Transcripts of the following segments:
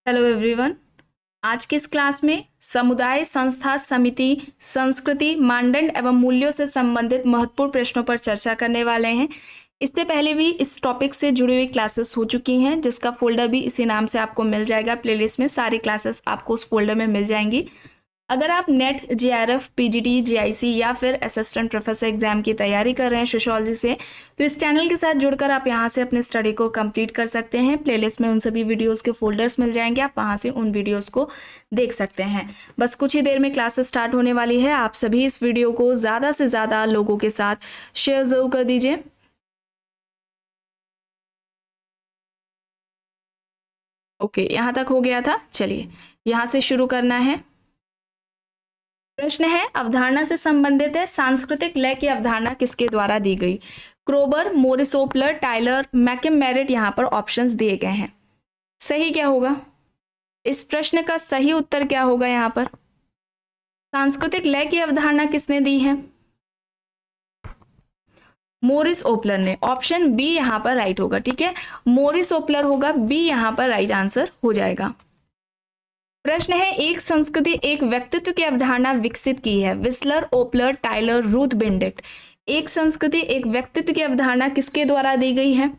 Hello everyone. आज की इस क्लास में समुदाय, संस्था, समिति, संस्कृति, मानदंड एवं मूल्यों से संबंधित महत्वपूर्ण प्रश्नों पर चर्चा करने वाले हैं। इससे पहले भी इस टॉपिक से जुड़ी हुई क्लासेस हो चुकी हैं, जिसका फोल्डर भी इसी नाम से आपको मिल जाएगा। प्लेलिस्ट में सारी क्लासेस आपको उस फोल्डर में मिल जाएंगी। अगर आप नेट, जेआरएफ, पीजीटी, जीआईसी या फिर असिस्टेंट प्रोफेसर एग्जाम की तैयारी कर रहे हैं सोशियोलॉजी से, तो इस चैनल के साथ जुड़कर आप यहां से अपने स्टडी को कंप्लीट कर सकते हैं। प्लेलिस्ट में उन सभी वीडियोस के फोल्डर्स मिल जाएंगे, आप वहां से उन वीडियोस को देख सकते हैं। बस कुछ ही देर में क्लासेस स्टार्ट होने वाली है। आप सभी इस वीडियो को ज़्यादा से ज़्यादा लोगों के साथ शेयर जरूर कर दीजिए। ओके, यहाँ तक हो गया था। चलिए यहाँ से शुरू करना है। प्रश्न है, अवधारणा से संबंधित है, सांस्कृतिक लय की अवधारणा किसके द्वारा दी गई? क्रोबर, मोरिस ओपलर, टाइलर, मैकम मेरिट यहाँ पर ऑप्शंस दिए गए हैं। सही क्या होगा? इस प्रश्न का सही उत्तर क्या होगा? यहाँ पर सांस्कृतिक लय की अवधारणा किसने दी है? मोरिस ओपलर ने। ऑप्शन बी यहाँ पर राइट होगा। ठीक है, मोरिस ओपलर होगा, बी यहाँ पर राइट आंसर हो जाएगा। प्रश्न है, एक संस्कृति एक व्यक्तित्व की अवधारणा विकसित की है? Wissler, Opler, Tylor, Ruth Benedict. एक संस्कृति एक व्यक्तित्व की अवधारणा किसके द्वारा दी गई है?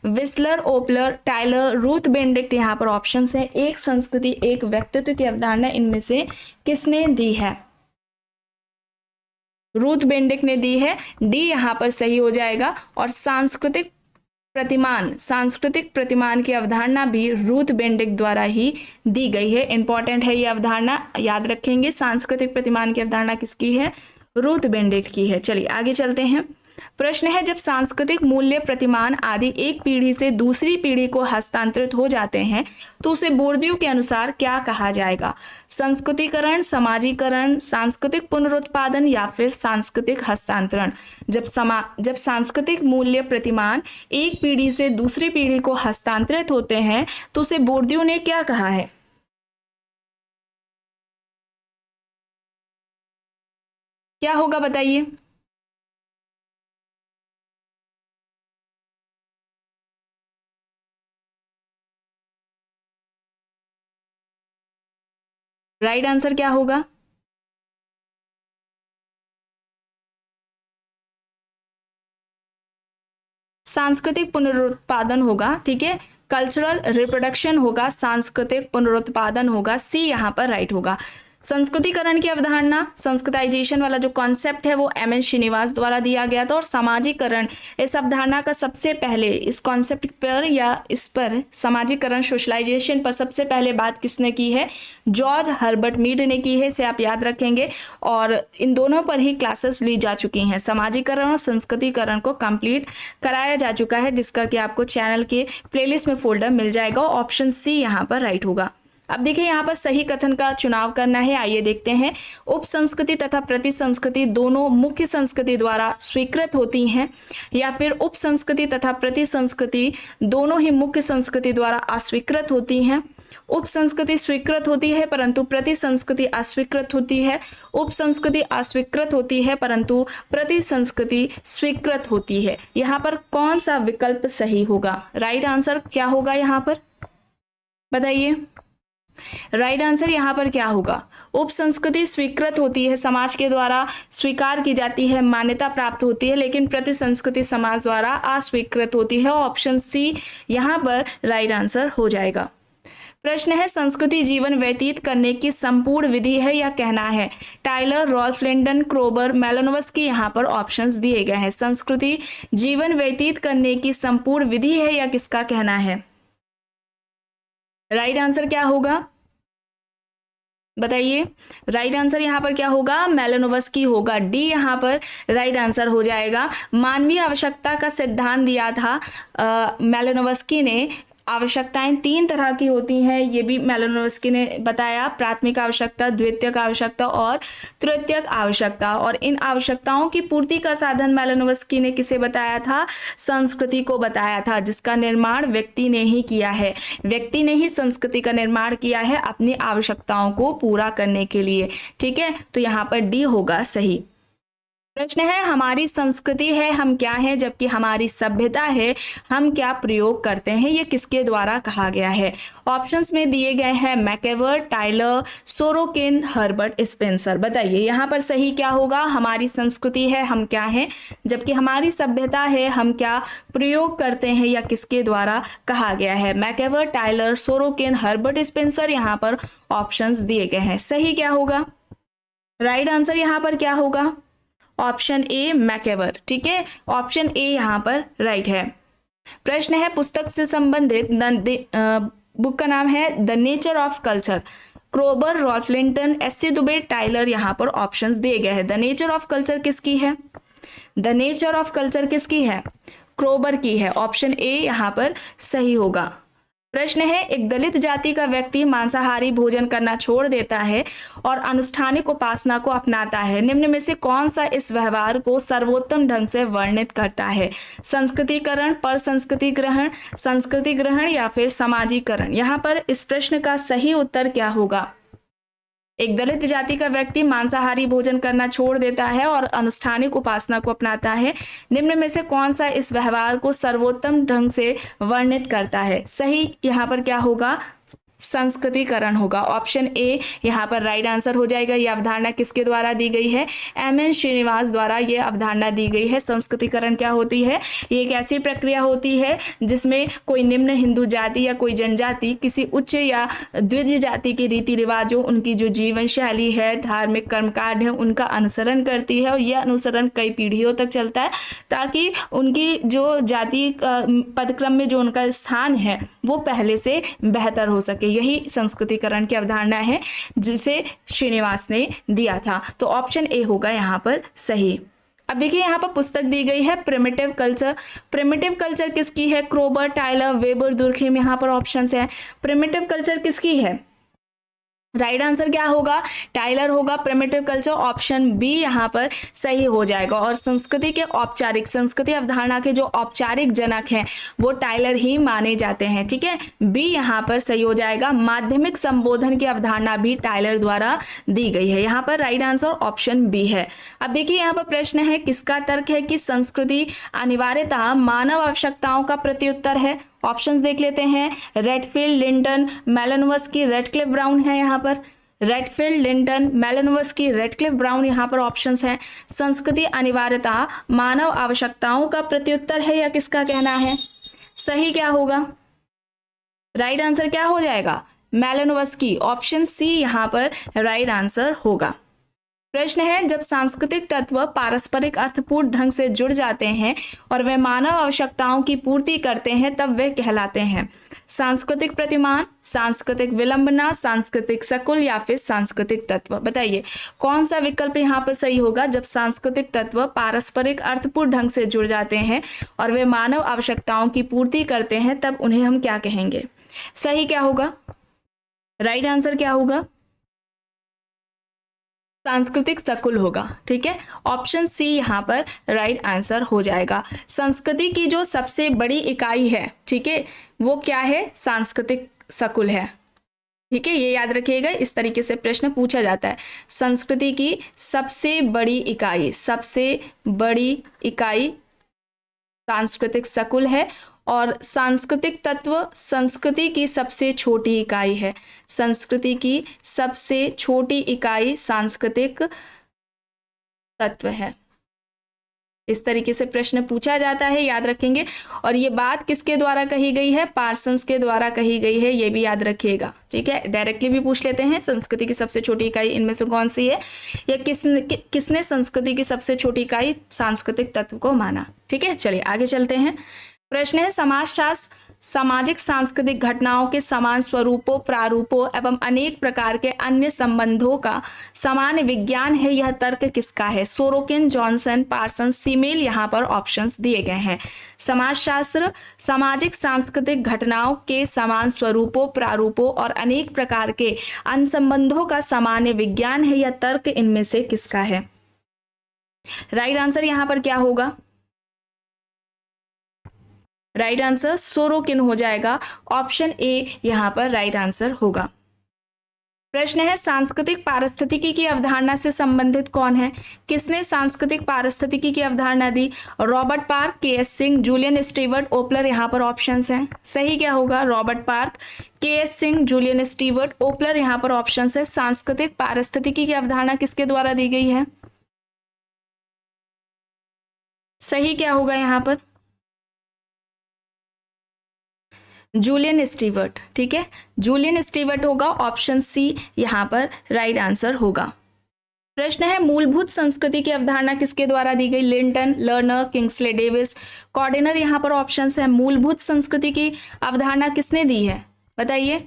Wissler, Opler, Tylor, Ruth Benedict यहाँ पर ऑप्शन है। एक संस्कृति एक व्यक्तित्व की अवधारणा इनमें से किसने दी है? रूथ बेनेडिक्ट ने दी है, डी यहाँ पर सही हो जाएगा। और सांस्कृतिक प्रतिमान की अवधारणा भी रूथ बेनेडिक्ट द्वारा ही दी गई है। इंपॉर्टेंट है ये अवधारणा, याद रखेंगे। सांस्कृतिक प्रतिमान की अवधारणा किसकी है? रूथ बेनेडिक्ट की है। चलिए आगे चलते हैं। प्रश्न है, जब सांस्कृतिक मूल्य, प्रतिमान आदि एक पीढ़ी से दूसरी पीढ़ी को हस्तांतरित हो जाते हैं तो उसे बोर्दियों के अनुसार क्या कहा जाएगा? संस्कृतिकरण, समाजीकरण, सांस्कृतिक पुनरुत्पादन या फिर सांस्कृतिक हस्तांतरण। जब सांस्कृतिक मूल्य, प्रतिमान एक पीढ़ी से दूसरी पीढ़ी को हस्तांतरित होते हैं तो उसे बोर्दियों ने क्या कहा है? क्या होगा बताइए? राइट आंसर क्या होगा? सांस्कृतिक पुनरुत्पादन होगा। ठीक है, कल्चरल रिप्रोडक्शन होगा, सांस्कृतिक पुनरुत्पादन होगा। सी यहाँ पर राइट होगा। संस्कृतिकरण की अवधारणा, संस्कृताइजेशन वाला जो कॉन्सेप्ट है वो एम.एन. श्रीनिवास द्वारा दिया गया था। और समाजीकरण, इस अवधारणा का सबसे पहले इस कॉन्सेप्ट पर या इस पर समाजीकरण, सोशलाइजेशन पर सबसे पहले बात किसने की है? जॉर्ज हर्बर्ट मीड ने की है। इसे आप याद रखेंगे। और इन दोनों पर ही क्लासेस ली जा चुकी हैं। समाजीकरण और संस्कृतिकरण को कंप्लीट कराया जा चुका है, जिसका कि आपको चैनल के प्लेलिस्ट में फोल्डर मिल जाएगा। ऑप्शन सी यहाँ पर राइट होगा। अब देखिए, यहाँ पर सही कथन का चुनाव करना है। आइए देखते हैं। उप संस्कृति तथा प्रति संस्कृति दोनों मुख्य संस्कृति द्वारा स्वीकृत होती हैं या फिर उप संस्कृति तथा प्रति संस्कृति दोनों ही मुख्य संस्कृति द्वारा अस्वीकृत होती हैं? उप संस्कृति स्वीकृत होती है परंतु प्रति संस्कृति अस्वीकृत होती है। उप संस्कृति अस्वीकृत होती है परंतु प्रति संस्कृति स्वीकृत होती है। यहाँ पर कौन सा विकल्प सही होगा? राइट आंसर क्या होगा यहाँ पर बताइए? राइट आंसर यहाँ पर क्या होगा? उप संस्कृति स्वीकृत होती है, समाज के द्वारा स्वीकार की जाती है, मान्यता प्राप्त होती है, लेकिन प्रति संस्कृति समाज द्वारा अस्वीकृत होती है। ऑप्शन सी यहाँ पर राइट आंसर हो जाएगा। प्रश्न है, संस्कृति जीवन व्यतीत करने की संपूर्ण विधि है या कहना है? टाइलर, रॉल्फ लिंडन, क्रोबर, मेलानोव्स्की यहाँ पर ऑप्शंस दिए गए हैं। संस्कृति जीवन व्यतीत करने की संपूर्ण विधि है या किसका कहना है? राइट आंसर क्या होगा बताइए? राइट आंसर यहाँ पर क्या होगा? मेलानोव्स्की होगा। डी यहाँ पर राइट आंसर हो जाएगा। मानवीय आवश्यकता का सिद्धांत दिया था मेलानोव्स्की ने। आवश्यकताएं तीन तरह की होती हैं, ये भी मेलानोव्स्की ने बताया। प्राथमिक आवश्यकता, द्वितीयक आवश्यकता और तृतीयक आवश्यकता। और इन आवश्यकताओं की पूर्ति का साधन मेलानोव्स्की ने किसे बताया था? संस्कृति को बताया था, जिसका निर्माण व्यक्ति ने ही किया है। व्यक्ति ने ही संस्कृति का निर्माण किया है अपनी आवश्यकताओं को पूरा करने के लिए। ठीक है, तो यहाँ पर डी होगा सही। प्रश्न है हमारी संस्कृति है हम क्या है, जबकि हमारी सभ्यता है हम क्या प्रयोग करते हैं, ये किसके द्वारा कहा गया है। ऑप्शंस में दिए गए हैं मैकेवर, टाइलर, सोरोकिन, हर्बर्ट स्पेंसर। बताइए यहाँ पर सही क्या होगा। हमारी संस्कृति है हम क्या है, जबकि हमारी सभ्यता है हम क्या प्रयोग करते हैं, या किसके द्वारा कहा गया है। मैकेवर, टाइलर, सोरोकिन, हर्बर्ट स्पेंसर, यहाँ पर ऑप्शंस दिए गए हैं। सही क्या होगा, राइट आंसर यहाँ पर क्या होगा, ऑप्शन ए मैकेवर। ठीक है, ऑप्शन ए यहाँ पर राइट है। प्रश्न है पुस्तक से संबंधित बुक का नाम है the nature of culture. Kroeber, Ralph Linton, S C. Dube, Tylor, यहाँ पर ऑप्शंस दिए गए हैं। द नेचर ऑफ कल्चर किसकी है, द नेचर ऑफ कल्चर किसकी है, क्रोबर की है। ऑप्शन ए यहाँ पर सही होगा। प्रश्न है एक दलित जाति का व्यक्ति मांसाहारी भोजन करना छोड़ देता है और अनुष्ठानिक उपासना को अपनाता है, निम्न में से कौन सा इस व्यवहार को सर्वोत्तम ढंग से वर्णित करता है। संस्कृतिकरण, पर संस्कृति ग्रहण या फिर समाजीकरण। यहाँ पर इस प्रश्न का सही उत्तर क्या होगा। एक दलित जाति का व्यक्ति मांसाहारी भोजन करना छोड़ देता है और अनुष्ठानिक उपासना को अपनाता है, निम्न में से कौन सा इस व्यवहार को सर्वोत्तम ढंग से वर्णित करता है। सही यहाँ पर क्या होगा, संस्कृतिकरण होगा। ऑप्शन ए यहाँ पर राइट आंसर हो जाएगा। यह अवधारणा किसके द्वारा दी गई है, एम.एन. श्रीनिवास द्वारा यह अवधारणा दी गई है। संस्कृतिकरण क्या होती है, ये एक ऐसी प्रक्रिया होती है जिसमें कोई निम्न हिंदू जाति या कोई जनजाति किसी उच्च या द्विज जाति के रीति रिवाजों, उनकी जो जीवन शैली है, धार्मिक कर्मकांड है, उनका अनुसरण करती है और यह अनुसरण कई पीढ़ियों तक चलता है, ताकि उनकी जो जाति पदक्रम में जो उनका स्थान है वो पहले से बेहतर हो सके। यही संस्कृतिकरण की अवधारणा है जिसे श्रीनिवास ने दिया था। तो ऑप्शन ए होगा यहाँ पर सही। अब देखिए यहाँ पर पुस्तक दी गई है प्रिमिटिव कल्चर। प्रिमिटिव कल्चर किसकी है, क्रोबर, टाइलर, वेबर, दुर्खिम, यहाँ पर ऑप्शंस है। प्रिमिटिव कल्चर किसकी है, राइट आंसर क्या होगा, टाइलर होगा। प्रिमिटिव कल्चर ऑप्शन बी यहाँ पर सही हो जाएगा। और संस्कृति के औपचारिक, संस्कृति अवधारणा के जो औपचारिक जनक हैं वो टाइलर ही माने जाते हैं। ठीक है, बी यहाँ पर सही हो जाएगा। माध्यमिक संबोधन की अवधारणा भी टाइलर द्वारा दी गई है। यहाँ पर राइट आंसर ऑप्शन बी है। अब देखिए यहाँ पर प्रश्न है किसका तर्क है कि संस्कृति अनिवार्यतः मानव आवश्यकताओं का प्रत्युत्तर है। ऑप्शंस देख लेते हैं, रेडफील्ड, लिंटन, मेलानोव्स्की, रेडक्लिफ ब्राउन है। यहाँ पर रेडफील्ड, लिंटन, मेलानोव्स्की, रेडक्लिफ ब्राउन यहाँ पर ऑप्शंस हैं। संस्कृति अनिवार्यतः मानव आवश्यकताओं का प्रत्युत्तर है या किसका कहना है, सही क्या होगा, राइट आंसर क्या हो जाएगा, मेलानोव्स्की। ऑप्शन सी यहाँ पर राइट आंसर होगा। प्रश्न है जब सांस्कृतिक तत्व पारस्परिक अर्थपूर्ण ढंग से जुड़ जाते हैं और वे मानव आवश्यकताओं की पूर्ति करते हैं तब वे कहलाते हैं। सांस्कृतिक प्रतिमान, सांस्कृतिक विलंबना, सांस्कृतिक सकुल या फिर सांस्कृतिक तत्व। बताइए कौन सा विकल्प यहाँ पर सही होगा। जब सांस्कृतिक तत्व पारस्परिक अर्थपूर्ण ढंग से जुड़ जाते हैं और वे मानव आवश्यकताओं की पूर्ति करते हैं तब उन्हें हम क्या कहेंगे। सही क्या होगा, राइट आंसर क्या होगा, सांस्कृतिक सकुल होगा। ठीक है, ऑप्शन सी यहाँ पर राइट आंसर हो जाएगा। संस्कृति की जो सबसे बड़ी इकाई है, ठीक है, वो क्या है, सांस्कृतिक सकुल है। ठीक है, ये याद रखिएगा, इस तरीके से प्रश्न पूछा जाता है। संस्कृति की सबसे बड़ी इकाई, सबसे बड़ी इकाई सांस्कृतिक सकुल है और सांस्कृतिक तत्व संस्कृति की सबसे छोटी इकाई है। संस्कृति की सबसे छोटी इकाई सांस्कृतिक तत्व है। इस तरीके से प्रश्न पूछा जाता है, याद रखेंगे। और ये बात किसके द्वारा कही गई है, पार्सन्स के द्वारा कही गई है, ये भी याद रखिएगा। ठीक है, डायरेक्टली भी पूछ लेते हैं, संस्कृति की सबसे छोटी इकाई इनमें से कौन सी है, या किसने संस्कृति की सबसे छोटी इकाई सांस्कृतिक तत्व को माना। ठीक है, चलिए आगे चलते हैं। प्रश्न है समाजशास्त्र सामाजिक सांस्कृतिक घटनाओं के समान स्वरूपों, प्रारूपों एवं अनेक प्रकार के अन्य संबंधों का सामान्य विज्ञान है, यह तर्क किसका है। सोरोकिन, जॉनसन, पार्सन्स, सीमेल, यहाँ पर ऑप्शंस दिए गए हैं। समाजशास्त्र सामाजिक सांस्कृतिक घटनाओं के समान स्वरूपों, प्रारूपों और अनेक प्रकार के अन्य संबंधों का सामान्य विज्ञान है, यह तर्क इनमें से किसका है। राइट आंसर यहाँ पर क्या होगा, राइट आंसर सोरोकिन हो जाएगा। ऑप्शन ए यहाँ पर राइट आंसर होगा। प्रश्न है सांस्कृतिक पारिस्थितिकी की अवधारणा से संबंधित कौन है? किसने सांस्कृतिक पारिस्थितिकी की अवधारणा दी? Robert Park, K S. Singh, Julian Steward, Opler यहाँ पर ऑप्शंस हैं। सही क्या होगा? Robert Park, K S. Singh, Julian Steward, Opler यहाँ पर ऑप्शंस है। सांस्कृतिक पारिस्थितिकी की अवधारणा किसके द्वारा दी गई है? सही क्या होगा यहाँ पर? Julian Steward. ठीक है, जूलियन स्टीवर्ट होगा, ऑप्शन सी यहाँ पर राइट आंसर होगा। प्रश्न है मूलभूत संस्कृति की अवधारणा किसके द्वारा दी गई? लिंटन, लर्नर, किंग्सले डेविस, कॉर्डिनर यहाँ पर ऑप्शंस है। मूलभूत संस्कृति की अवधारणा किसने दी है? बताइए।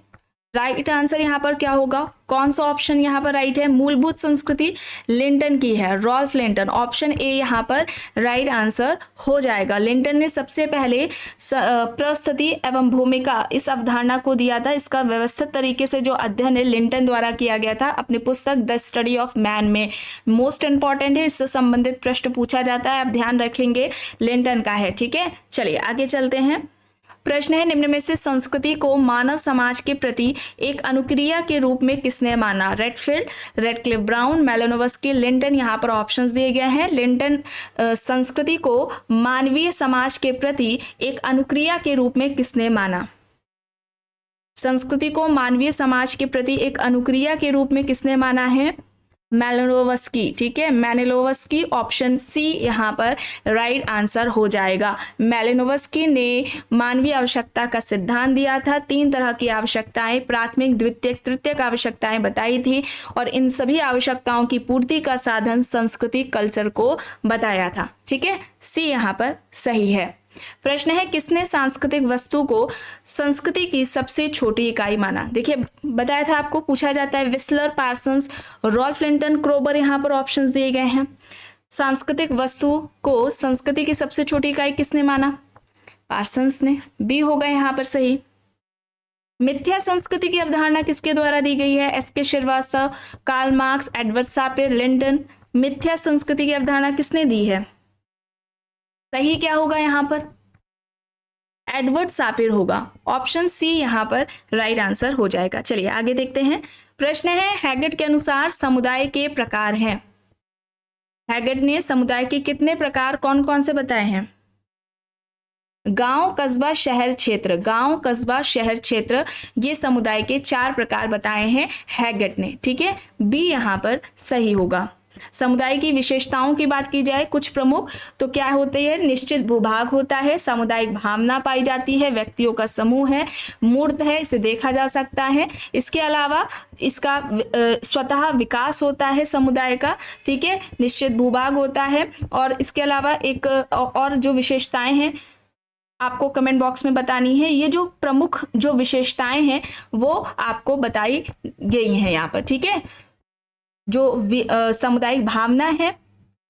राइट आंसर यहाँ पर क्या होगा? कौन सा ऑप्शन यहाँ पर राइट है? मूलभूत संस्कृति लिंटन की है, रॉल्फ लिंटन। ऑप्शन ए यहाँ पर राइट आंसर हो जाएगा। लिंटन ने सबसे पहले प्रस्तुति एवं भूमिका इस अवधारणा को दिया था। इसका व्यवस्थित तरीके से जो अध्ययन है लिंटन द्वारा किया गया था अपनी पुस्तक द स्टडी ऑफ मैन में। मोस्ट इंपॉर्टेंट है, इससे संबंधित प्रश्न पूछा जाता है, आप ध्यान रखेंगे लिंटन का है। ठीक है, चलिए आगे चलते हैं। प्रश्न है निम्न में से संस्कृति को मानव समाज के प्रति एक अनुक्रिया के रूप में किसने माना? Redfield, Radcliffe Brown, Malinowski, Linton यहाँ पर ऑप्शंस दिए गए हैं। लिंटन संस्कृति को मानवीय समाज के प्रति एक अनुक्रिया के रूप में किसने माना? संस्कृति को मानवीय समाज के प्रति एक अनुक्रिया के रूप में किसने माना है? मेलानोव्स्की। ठीक है, मेलानोव्स्की, ऑप्शन सी यहाँ पर राइट आंसर हो जाएगा। मेलानोव्स्की ने मानवीय आवश्यकता का सिद्धांत दिया था। 3 तरह की आवश्यकताएं, प्राथमिक, द्वितीयक, तृतीयक आवश्यकताएं बताई थी और इन सभी आवश्यकताओं की पूर्ति का साधन संस्कृति, कल्चर को बताया था। ठीक है, सी यहाँ पर सही है। प्रश्न है किसने सांस्कृतिक वस्तु को संस्कृति की सबसे छोटी इकाई माना? देखिए बताया था आपको, पूछा जाता है। Wissler, Parsons, Ralph Linton, Kroeber यहाँ पर ऑप्शंस दिए गए हैं। सांस्कृतिक वस्तु को संस्कृति की सबसे छोटी इकाई किसने माना? पार्सन्स ने। बी होगा यहाँ पर सही। मिथ्या संस्कृति की अवधारणा किसके द्वारा दी गई है? S K Srivastava, Karl Marx, Edward Sapir, Linton. मिथ्या संस्कृति की अवधारणा किसने दी है? सही क्या होगा यहाँ पर? एडवर्ड सापिर होगा। ऑप्शन सी यहाँ पर राइट आंसर हो जाएगा। चलिए आगे देखते हैं। प्रश्न है हैगेट के अनुसार समुदाय के प्रकार हैं। हैगेट ने समुदाय के कितने प्रकार कौन कौन से बताए हैं? गांव, कस्बा, शहर, क्षेत्र। गांव, कस्बा, शहर, क्षेत्र, ये समुदाय के 4 प्रकार बताए हैं हैगेट ने। ठीक है, बी यहाँ पर सही होगा। समुदाय की विशेषताओं की बात की जाए कुछ प्रमुख, तो क्या होते हैं? निश्चित भूभाग होता है, सामुदायिक भावना पाई जाती है, व्यक्तियों का समूह है, मूर्त है, इसे देखा जा सकता है। इसके अलावा इसका स्वतः विकास होता है समुदाय का। ठीक है, निश्चित भूभाग होता है और इसके अलावा एक और जो विशेषताएं हैं आपको कमेंट बॉक्स में बतानी है। ये जो प्रमुख जो विशेषताएं हैं वो आपको बताई गई हैं यहाँ पर। ठीक है, जो सामुदायिक भावना है,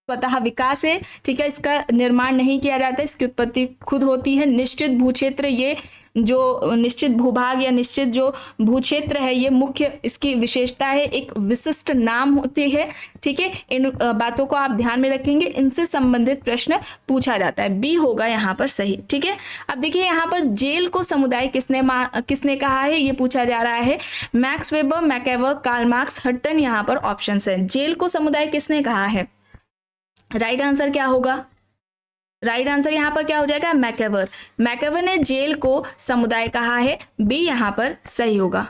स्वतः विकास है। ठीक है, इसका निर्माण नहीं किया जाता, इसकी उत्पत्ति खुद होती है। निश्चित भूक्षेत्र, ये जो निश्चित भूभाग या निश्चित जो भूक्षेत्र है ये मुख्य इसकी विशेषता है, एक विशिष्ट नाम होती है। ठीक है, इन बातों को आप ध्यान में रखेंगे, इनसे संबंधित प्रश्न पूछा जाता है। बी होगा यहाँ पर सही। ठीक है, अब देखिए यहाँ पर जेल को समुदाय किसने कहा है, ये पूछा जा रहा है। Max Weber, MacIver, Karl Marx, Hutton यहाँ पर ऑप्शन है। जेल को समुदाय किसने कहा है? राइट आंसर क्या होगा? राइट आंसर यहाँ पर क्या हो जाएगा? मैकएवर। मैकएवर ने जेल को समुदाय कहा है। बी यहाँ पर सही होगा।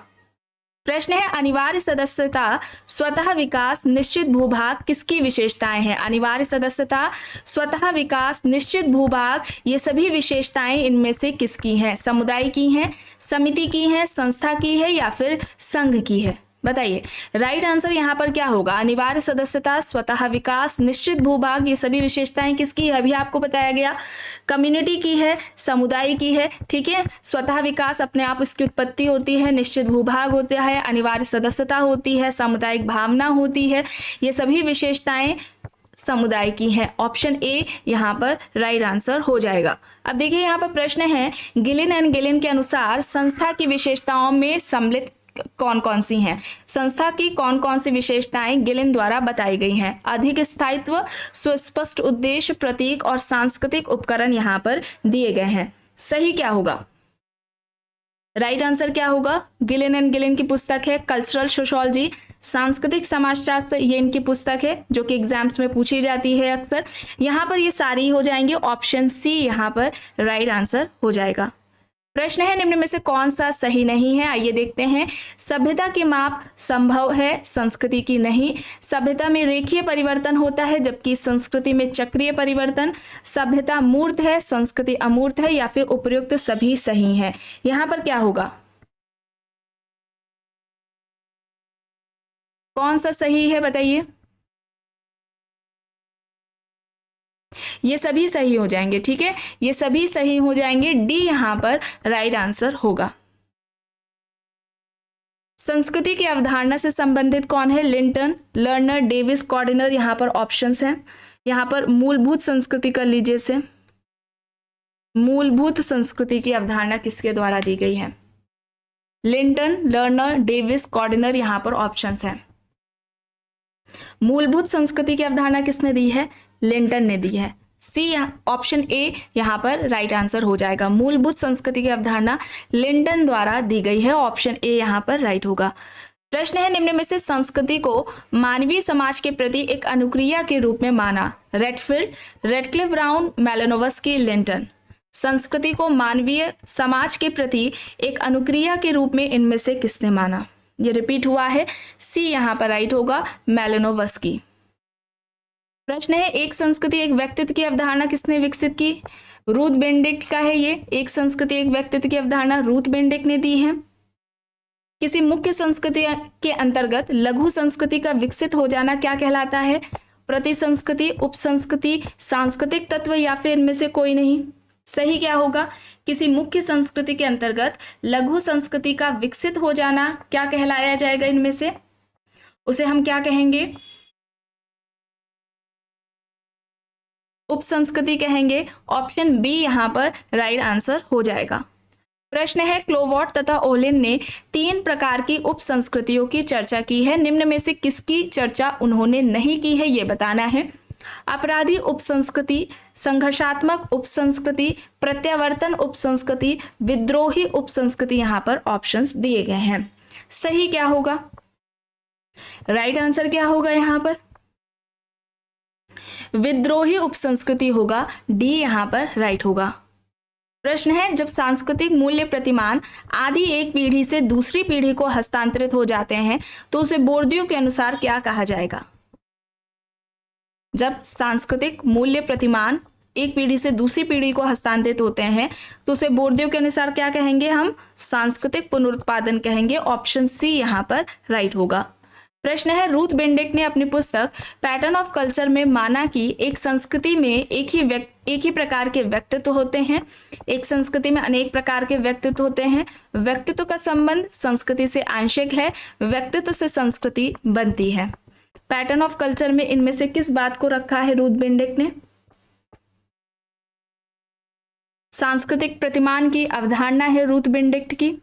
प्रश्न है अनिवार्य सदस्यता, स्वतः विकास, निश्चित भूभाग किसकी विशेषताएं हैं? अनिवार्य सदस्यता, स्वतः विकास, निश्चित भूभाग, ये सभी विशेषताएं इनमें से किसकी हैं? समुदाय की हैं, समिति की हैं, संस्था की है या फिर संघ की है? बताइए। राइट आंसर यहाँ पर क्या होगा? अनिवार्य सदस्यता, स्वतः विकास, निश्चित भूभाग, ये सभी विशेषताएं किसकी है? अभी आपको बताया गया, कम्युनिटी की है, समुदाय की है। ठीक है, स्वतः विकास अपने आप इसकी उत्पत्ति होती है, निश्चित भूभाग होता है, अनिवार्य सदस्यता होती है, सामुदायिक भावना होती है, ये सभी विशेषताएं समुदाय की हैं। ऑप्शन ए यहाँ पर राइट आंसर हो जाएगा। अब देखिए यहाँ पर प्रश्न है गिलिन एंड गिलिन के अनुसार संस्था की विशेषताओं में सम्मिलित कौन कौन सी हैं? संस्था की कौन कौन सी विशेषताएं गिलिन द्वारा बताई गई हैं? अधिक स्थायित्व, सुस्पष्ट उद्देश्य, प्रतीक और सांस्कृतिक उपकरण यहाँ पर दिए गए हैं। सही क्या होगा? राइट आंसर क्या होगा? गिलिन एंड गिलिन की पुस्तक है कल्चरल सोशोलॉजी, सांस्कृतिक समाजशास्त्र, ये इनकी पुस्तक है जो कि एग्जाम्स में पूछी जाती है अक्सर। यहाँ पर ये सारी हो जाएंगे, ऑप्शन सी यहाँ पर राइट आंसर हो जाएगा। प्रश्न है निम्न में से कौन सा सही नहीं है? आइए देखते हैं। सभ्यता की माप संभव है, संस्कृति की नहीं। सभ्यता में रेखीय परिवर्तन होता है जबकि संस्कृति में चक्रीय परिवर्तन। सभ्यता मूर्त है, संस्कृति अमूर्त है, या फिर उपयुक्त सभी सही है। यहाँ पर क्या होगा? कौन सा सही है बताइए? ये सभी सही हो जाएंगे, ठीक है, ये सभी सही हो जाएंगे। डी यहां पर राइट आंसर होगा। संस्कृति की अवधारणा से संबंधित कौन है? लिंटन, लर्नर, डेविस, कॉर्डिनर, यहां पर ऑप्शंस हैं। यहां पर मूलभूत संस्कृति कर लीजिए से, मूलभूत संस्कृति की अवधारणा किसके द्वारा दी गई है? लिंटन, लर्नर, डेविस, कॉर्डिनर, यहां पर ऑप्शंस हैं। मूलभूत संस्कृति की अवधारणा किसने दी है? लिंटन ने दी है। सी ऑप्शन ए यहाँ पर राइट आंसर हो जाएगा। मूलभूत संस्कृति की अवधारणा लिंटन द्वारा दी गई है, ऑप्शन ए यहाँ पर राइट होगा। प्रश्न है निम्न में से संस्कृति को मानवीय समाज के प्रति एक अनुक्रिया के रूप में माना? Redfield, Radcliffe Brown, Malinowski, Linton. संस्कृति को मानवीय समाज के प्रति एक अनुक्रिया के रूप में इनमें से किसने माना? ये रिपीट हुआ है, सी यहाँ पर राइट होगा, मेलानोव्स्की। प्रश्न है एक संस्कृति एक व्यक्तित्व की अवधारणा किसने विकसित की? रूथ बेनेडिक्ट का है ये। एक संस्कृति एक व्यक्तित्व की अवधारणा रूथ बेनेडिक्ट ने दी है। किसी मुख्य संस्कृति के अंतर्गत लघु संस्कृति का विकसित हो जाना क्या कहलाता है? प्रतिसंस्कृति, उपसंस्कृति, सांस्कृतिक तत्व, या फिर इनमें से कोई नहीं? सही क्या होगा? किसी मुख्य संस्कृति के अंतर्गत लघु संस्कृति का विकसित हो जाना क्या कहलाया जाएगा? इनमें से उसे हम क्या कहेंगे? उपसंस्कृति कहेंगे। ऑप्शन बी यहाँ पर राइट आंसर हो जाएगा। प्रश्न है क्लोवॉट तथा ओलिन ने 3 प्रकार की उपसंस्कृतियों की चर्चा की है, निम्न में से किसकी चर्चा उन्होंने नहीं की है ये बताना है। अपराधी उपसंस्कृति, संघर्षात्मक उपसंस्कृति, प्रत्यावर्तन उपसंस्कृति, विद्रोही उपसंस्कृति, यहाँ पर ऑप्शंस दिए गए हैं। सही क्या होगा? राइट आंसर क्या होगा? यहाँ पर विद्रोही उपसंस्कृति होगा, डी यहाँ पर राइट होगा। प्रश्न है जब सांस्कृतिक मूल्य प्रतिमान आदि एक पीढ़ी से दूसरी पीढ़ी को हस्तांतरित हो जाते हैं तो उसे बोर्दियो के अनुसार क्या कहा जाएगा? जब सांस्कृतिक मूल्य प्रतिमान एक पीढ़ी से दूसरी पीढ़ी को हस्तांतरित होते हैं तो उसे बोर्दियो के अनुसार क्या कहेंगे? हम सांस्कृतिक पुनरुत्पादन कहेंगे, ऑप्शन सी यहाँ पर राइट होगा। प्रश्न है रूथ बेनेडिक्ट ने अपनी पुस्तक पैटर्न ऑफ कल्चर में माना कि एक संस्कृति में एक ही प्रकार के व्यक्तित्व होते हैं, एक संस्कृति में अनेक प्रकार के व्यक्तित्व होते हैं, व्यक्तित्व का संबंध संस्कृति से आंशिक है, व्यक्तित्व से संस्कृति बनती है। पैटर्न ऑफ कल्चर में इनमें से किस बात को रखा है रूथ बेनेडिक्ट ने? सांस्कृतिक प्रतिमान की अवधारणा है रूथ बेनेडिक्ट की।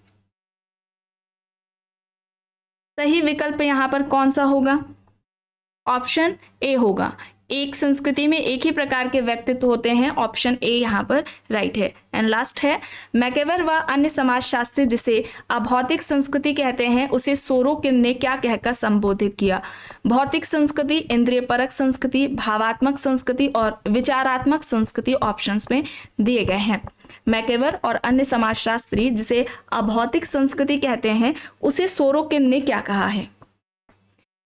सही विकल्प यहां पर कौन सा होगा? ऑप्शन ए होगा। एक संस्कृति में एक ही प्रकार के व्यक्तित्व होते हैं, ऑप्शन ए यहाँ पर राइट है। एंड लास्ट है मैकेवर व अन्य समाजशास्त्री जिसे अभौतिक संस्कृति कहते हैं उसे सोरोकिन ने क्या कहकर संबोधित किया? भौतिक संस्कृति, इंद्रिय परक संस्कृति, भावात्मक संस्कृति और विचारात्मक संस्कृति ऑप्शंस में दिए गए हैं। मैकेवर और अन्य समाजशास्त्री जिसे अभौतिक संस्कृति कहते हैं उसे सोरोकिन ने क्या कहा है?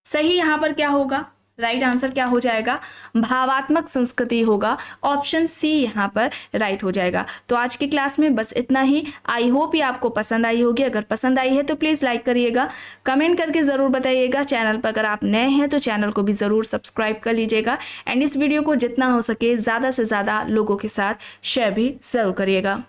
सही यहाँ पर क्या होगा? राइट आंसर क्या हो जाएगा? भावात्मक संस्कृति होगा, ऑप्शन सी यहाँ पर राइट हो जाएगा। तो आज की क्लास में बस इतना ही। आई होप ये आपको पसंद आई होगी। अगर पसंद आई है तो प्लीज़ लाइक करिएगा, कमेंट करके ज़रूर बताइएगा। चैनल पर अगर आप नए हैं तो चैनल को भी ज़रूर सब्सक्राइब कर लीजिएगा एंड इस वीडियो को जितना हो सके ज़्यादा से ज़्यादा लोगों के साथ शेयर भी ज़रूर करिएगा।